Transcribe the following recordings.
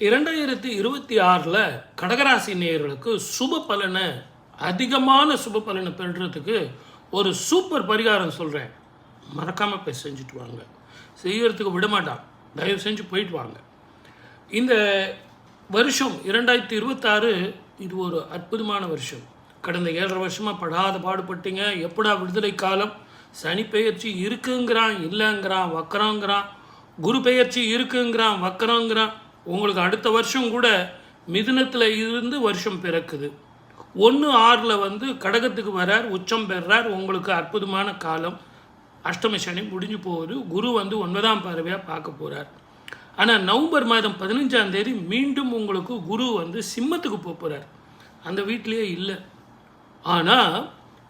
2026 கடகராசி நேயர்களுக்கு சுப பலனை அதிகமான சுப பலனை பெறுறதுக்கு ஒரு சூப்பர் பரிகாரம் சொல்கிறேன். மறக்காமல் போய் செஞ்சுட்டு வாங்க. செய்யறதுக்கு விடமாட்டான். தயவு செஞ்சு போயிட்டு வாங்க. இந்த வருஷம் 2026 இது ஒரு அற்புதமான வருஷம். கடந்த 7.5 வருஷமாக படாத பாடுபட்டீங்க. எப்படா விடுதலை காலம்? சனி பெயர்ச்சி இருக்குங்கிறான், இல்லைங்கிறான், வக்கரங்கிறான். குரு பெயர்ச்சி இருக்குங்கிறான், வக்கரங்கிறான். உங்களுக்கு அடுத்த வருஷம் கூட மிதுனத்தில் இருந்து வருஷம் பிறக்குது. 1/6 கடகத்துக்கு வரார், உச்சம் பெறார். உங்களுக்கு அற்புதமான காலம். அஷ்டம சனி முடிஞ்சு போகுது. குரு 9ஆம் பார்வையாக பார்க்க போகிறார். ஆனால் நவம்பர் மாதம் 15ஆம் தேதி மீண்டும் உங்களுக்கு குரு சிம்மத்துக்கு போகிறார். அந்த வீட்டிலேயே இல்லை. ஆனால்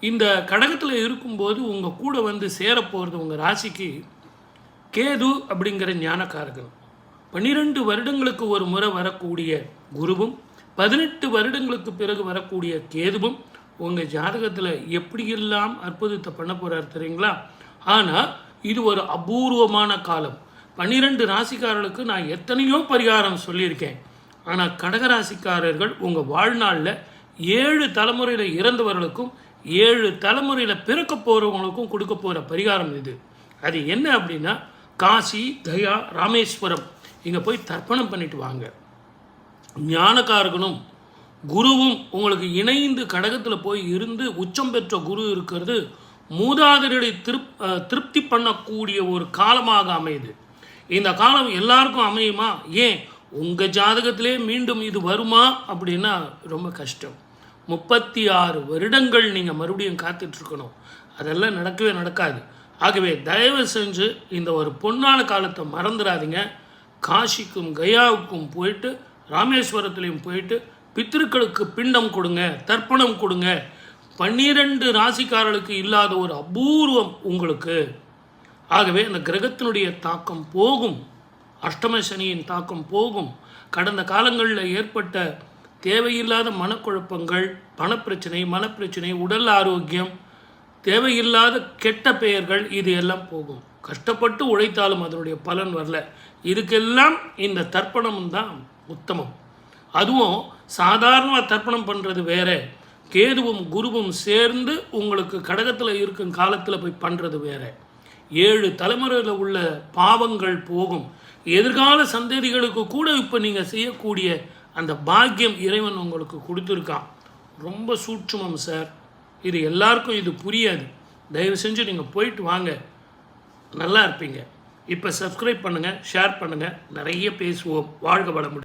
இந்த கடகத்தில் இருக்கும்போது உங்கள் கூட சேரப்போகிறது உங்கள் ராசிக்கு கேது அப்படிங்கிற ஞானக்காரகன். 12 வருடங்களுக்கு ஒரு முறை வரக்கூடிய குருவும் 18 வருடங்களுக்கு பிறகு வரக்கூடிய கேதுவும் உங்கள் ஜாதகத்தில் எப்படியெல்லாம் அற்புதத்தை பண்ண போகிறார் தெரியுங்களா? ஆனால் இது ஒரு அபூர்வமான காலம். 12 ராசிக்காரர்களுக்கு நான் எத்தனையோ பரிகாரம் சொல்லியிருக்கேன். ஆனால் கடகராசிக்காரர்கள் உங்கள் வாழ்நாளில் 7 தலைமுறையில் இறந்தவர்களுக்கும் 7 தலைமுறையில் பிறக்க போகிறவங்களுக்கும் கொடுக்க போகிற பரிகாரம் இது. அது என்ன அப்படின்னா, காசி, கயா, ராமேஸ்வரம் இங்கே போய் தர்ப்பணம் பண்ணிட்டு வாங்க. ஞானக்காரகனும் குருவும் உங்களுக்கு இணைந்து கடகத்தில் போய் இருந்து உச்சம் பெற்ற குரு இருக்கிறது மூதாதையரை திருப்தி பண்ணக்கூடிய ஒரு காலமாக அமையுது. இந்த காலம் எல்லாருக்கும் அமையுமா? ஏன் உங்கள் ஜாதகத்திலே மீண்டும் இது வருமா அப்படின்னா ரொம்ப கஷ்டம். 36 வருடங்கள் நீங்கள் மறுபடியும் காத்துட்ருக்கணும். அதெல்லாம் நடக்கவே நடக்காது. ஆகவே தயவு செஞ்சு இந்த ஒரு பொன்னான காலத்தை மறந்துடாதீங்க. காசிக்கும் கயாவுக்கும் போயிட்டு ராமேஸ்வரத்துலேயும் போயிட்டு பித்திருக்களுக்கு பிண்டம் கொடுங்க, தர்ப்பணம் கொடுங்க. 12 ராசிக்காரர்களுக்கு இல்லாத ஒரு அபூர்வம் உங்களுக்கு. ஆகவே அந்த கிரகத்தினுடைய தாக்கம் போகும். அஷ்டம சனியின் தாக்கம் போகும். கடந்த காலங்களில் ஏற்பட்ட தேவையில்லாத மனக்குழப்பங்கள், மனப்பிரச்சனை, உடல் ஆரோக்கியம், தேவையில்லாத கெட்ட பெயர்கள், இது எல்லாம் போகும். கஷ்டப்பட்டு உழைத்தாலும் அதனுடைய பலன் வரல. இதுக்கெல்லாம் இந்த தர்ப்பணம் தான் உத்தமம். அதுவும் சாதாரணமாக தர்ப்பணம் பண்ணுறது வேற, கேதுவும் குருவும் சேர்ந்து உங்களுக்கு கடகத்தில் இருக்கும் காலத்தில் போய் பண்ணுறது வேற. 7 தலைமுறையில் உள்ள பாவங்கள் போகும். எதிர்கால சந்ததிகளுக்கு கூட இப்போ நீங்கள் செய்யக்கூடிய அந்த பாக்கியம் இறைவன் உங்களுக்கு கொடுத்துருக்கான். ரொம்ப சூட்சுமம் சார். இது எல்லாருக்கும் இது புரியாது. தயவு செஞ்சு நீங்கள் போயிட்டு வாங்க, நல்லா இருப்பீங்க. இப்போ சப்ஸ்கிரைப் பண்ணுங்கள், ஷேர் பண்ணுங்கள். நிறைய பேசுவோம். வாழ்க வளமுடன்.